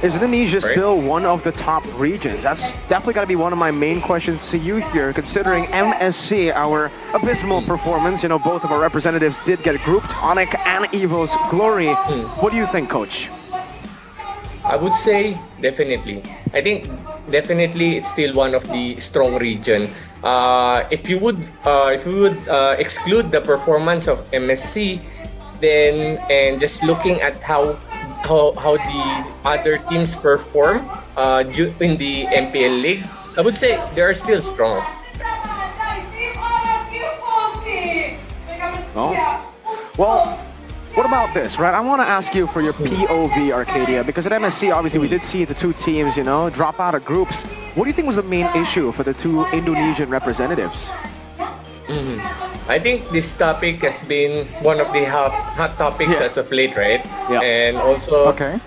Is Indonesia right? still one of the top regions? That's definitely got to be one of my main questions to you here, considering MSC, our abysmal performance. You know, both of our representatives did get grouped, Onyx and Evos Glory. What do you think, Coach? I would say definitely. I think definitely it's still one of the strong region. If you would exclude the performance of MSC, then and just looking at how the other teams perform in the MPL league, I would say they are still strong. Oh. Well, what about this, right? I want to ask you for your POV, Arcadia, because at MSC, obviously, we did see the two teams, you know, drop out of groups. What do you think was the main issue for the two Indonesian representatives? I think this topic has been one of the hot topics as of late, right? Yeah. And also, Okay.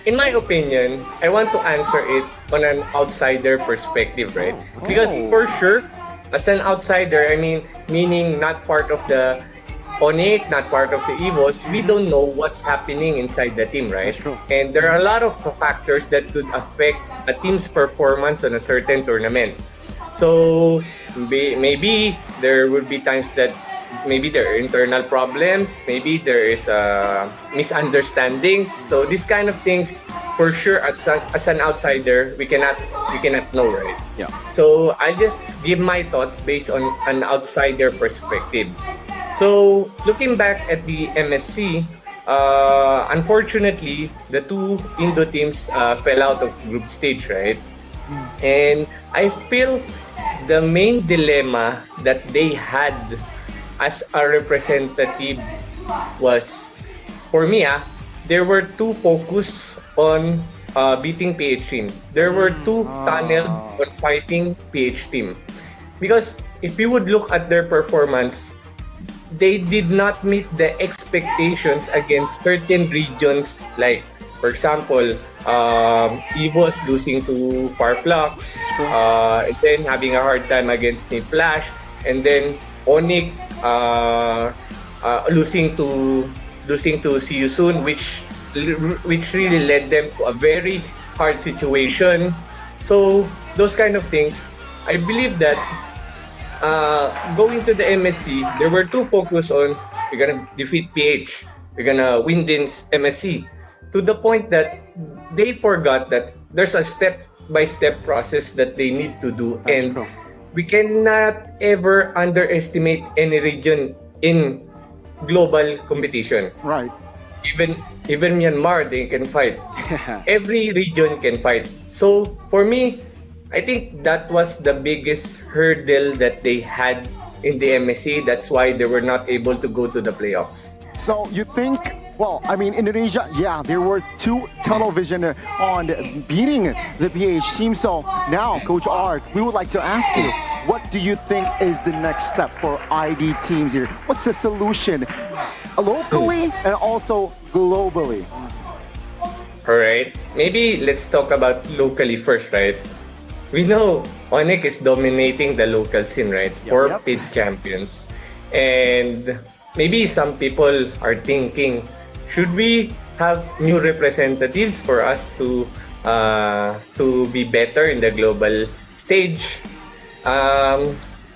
in my opinion, I want to answer it on an outsider perspective, right? Because for sure, as an outsider, I mean, meaning not part of the Onyx, not part of the Evos, we don't know what's happening inside the team, right? That's true. And there are a lot of factors that could affect a team's performance on a certain tournament. So maybe there would be times that maybe there are internal problems, maybe there is misunderstandings. So these kind of things, for sure, as an outsider, we cannot know, right? Yeah. So I just give my thoughts based on an outsider perspective. So looking back at the MSC, unfortunately, the two Indo teams fell out of group stage, right? And I feel the main dilemma that they had as a representative was, for me, they were too focused on beating PH team. They were too tunneled on fighting PH team. Because if you would look at their performance, they did not meet the expectations against certain regions, like, for example, Evos losing to Farflux, and then having a hard time against Nip Flash, and then Onyx losing to See You Soon, which really led them to a very hard situation. So those kind of things, I believe that going to the MSC, they were too focused on we're gonna defeat PH, we're gonna win this MSC, to the point that they forgot that there's a step-by-step process that they need to do. That's and true. we cannot ever underestimate any region in global competition. Right. Even Myanmar, they can fight. Every region can fight. So for me, I think that was the biggest hurdle that they had in the MSC. That's why they were not able to go to the playoffs. So you think, well, I mean, Indonesia, yeah, there were two tunnel vision on beating the PH team. So now, Coach Art, we would like to ask you, what do you think is the next step for ID teams here? What's the solution locally and also globally? All right. Maybe let's talk about locally first, right? We know Onyx is dominating the local scene, right? Four pit champions. And maybe some people are thinking, should we have new representatives for us to be better in the global stage?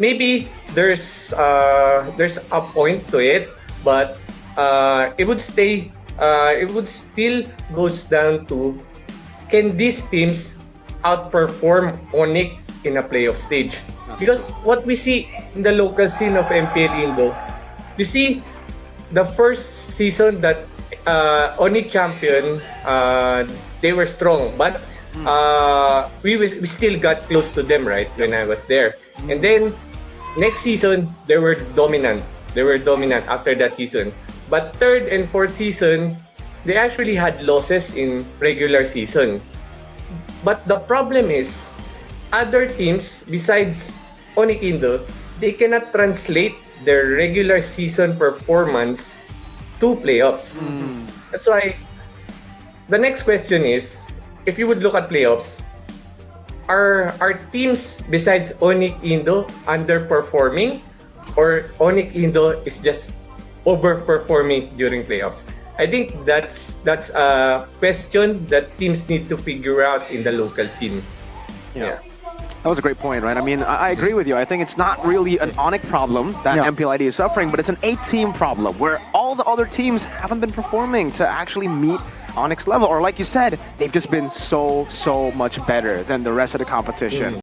Maybe there's a point to it, but it would still goes down to, can these teams outperform Onyx in a playoff stage? Because what we see in the local scene of MPL Indo, you see the first season that Onyx champion, they were strong, but we still got close to them, right, when I was there. And then next season, they were dominant. They were dominant after that season. But third and fourth season, they actually had losses in regular season. But the problem is, other teams besides Onyx Indo, they cannot translate their regular season performance to playoffs. That's why the next question is, if you would look at playoffs, are teams besides Onyx Indo underperforming, or Onyx Indo is just overperforming during playoffs? I think that's a question that teams need to figure out in the local scene. Yeah. That was a great point, right? I mean, I agree with you. I think it's not really an Onyx problem that mplid is suffering, but it's an 8-team problem where all the other teams haven't been performing to actually meet Onyx level. Or like you said, they've just been so much better than the rest of the competition.